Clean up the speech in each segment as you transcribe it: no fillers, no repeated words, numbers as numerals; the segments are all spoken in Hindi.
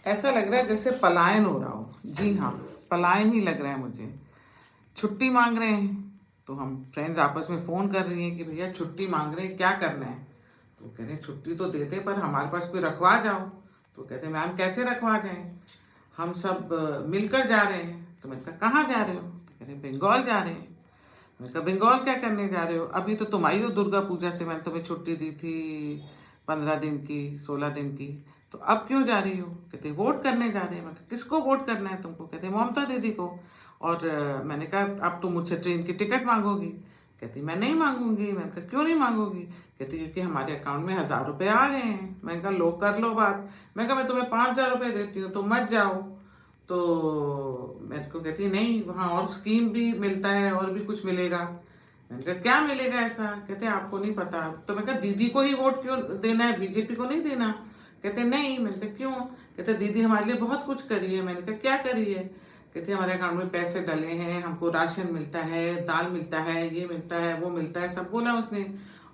ऐसा लग रहा है जैसे पलायन हो रहा हो। जी हाँ, पलायन ही लग रहा है मुझे। छुट्टी मांग रहे हैं तो हम फ्रेंड्स आपस में फ़ोन कर रही हैं कि भैया छुट्टी मांग रहे हैं, क्या करना है? तो कह रहे हैं छुट्टी तो देते पर हमारे पास कोई रखवा जाओ। तो कहते हैं मैम कैसे रखवा जाएं, हम सब मिलकर जा रहे हैं। तो मैंने कहा कहाँ जा रहे हो? तो कह रहे हैं बंगाल जा रहे हैं। मैंने कहा बंगाल क्या करने जा रहे हो? अभी तो तुम आई हो दुर्गा पूजा से, मैंने तुम्हें छुट्टी दी थी 15 दिन की, 16 दिन की, तो अब क्यों जा रही हो? कहते वोट करने जा रहे हैं। मैं किसको वोट करना है तुमको? कहते ममता दीदी को। और मैंने कहा अब तुम मुझसे ट्रेन की टिकट मांगोगी? कहती मैं नहीं मांगूंगी। मैंने कहा क्यों नहीं मांगोगी? कहती क्योंकि हमारे अकाउंट में 1000 रुपये आ गए हैं। मैंने कहा लो कर लो बात। मैं कहा मैं तुम्हें 5000 रुपये देती हूँ, तुम मत जाओ। तो मेरे को कहती नहीं, वहाँ और स्कीम भी मिलता है और भी कुछ मिलेगा। मैंने कहा क्या मिलेगा ऐसा? कहते आपको नहीं पता। तो मैं कहा दीदी को ही वोट क्यों देना है, बीजेपी को नहीं देना? कहते नहीं। मैंने कहा क्यों? कहते दीदी हमारे लिए बहुत कुछ करी है। मैंने कहा क्या करी है? कहते हमारे अकाउंट में पैसे डले हैं, हमको राशन मिलता है, दाल मिलता है, ये मिलता है, वो मिलता है, सब बोला उसने।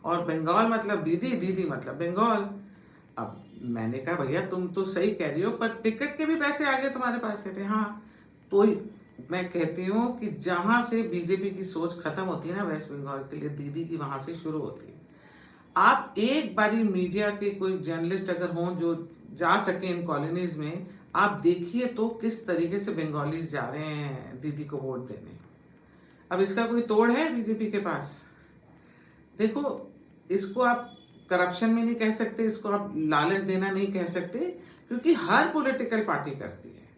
और बंगाल मतलब दीदी, दीदी मतलब बंगाल। अब मैंने कहा भैया तुम तो सही कह रही हो पर टिकट के भी पैसे आ गए तुम्हारे पास? कहते हाँ। तो मैं कहती हूँ कि जहाँ से बीजेपी की सोच खत्म होती है ना वेस्ट बंगाल के लिए, दीदी की वहाँ से शुरू होती है। आप एक बारी मीडिया के कोई जर्नलिस्ट अगर हों जो जा सके इन कॉलोनीज में, आप देखिए तो किस तरीके से बंगालीज जा रहे हैं दीदी को वोट देने। अब इसका कोई तोड़ है बीजेपी के पास? देखो, इसको आप करप्शन में नहीं कह सकते, इसको आप लालच देना नहीं कह सकते, क्योंकि हर पॉलिटिकल पार्टी करती है।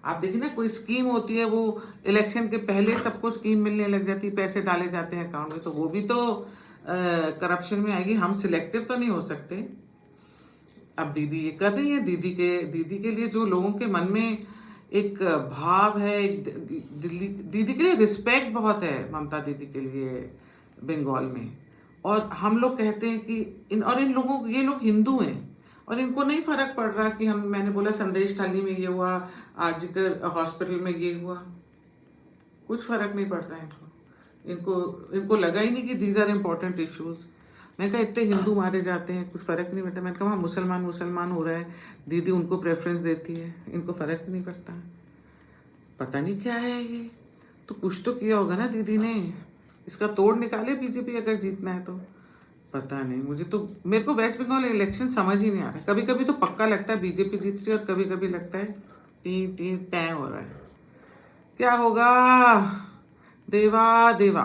आप देखिए ना, कोई स्कीम होती है वो इलेक्शन के पहले सबको स्कीम मिलने लग जाती है, पैसे डाले जाते हैं अकाउंट में, तो वो भी तो करप्शन में आएगी। हम सिलेक्टिव तो नहीं हो सकते। अब दीदी ये कर रही है, दीदी के लिए जो लोगों के मन में एक भाव है, एक दीदी के लिए रिस्पेक्ट बहुत है ममता दीदी के लिए बंगाल में। और हम लोग कहते हैं कि इन लोगों, ये लोग हिंदू हैं और इनको नहीं फर्क पड़ रहा कि मैंने बोला संदेश खाली में ये हुआ, आरजीकर हॉस्पिटल में ये हुआ, कुछ फर्क नहीं पड़ता इनको। इनको लगा ही नहीं कि दीज आर इम्पोर्टेंट इश्यूज। मैं कहा इतने हिंदू मारे जाते हैं, कुछ फ़र्क नहीं पड़ता। मैंने कहा वहाँ मुसलमान हो रहा है, दीदी उनको प्रेफरेंस देती है, इनको फ़र्क नहीं पड़ता। पता नहीं क्या है ये। तो कुछ तो किया होगा ना दीदी ने, इसका तोड़ निकाले बीजेपी अगर जीतना है तो। पता नहीं, मेरे को वेस्ट बंगाल इलेक्शन समझ ही नहीं आ रहा। कभी कभी तो पक्का लगता है बीजेपी जीत रही है और कभी कभी लगता है टी टी टैं हो रहा है। क्या होगा? देवा देवा।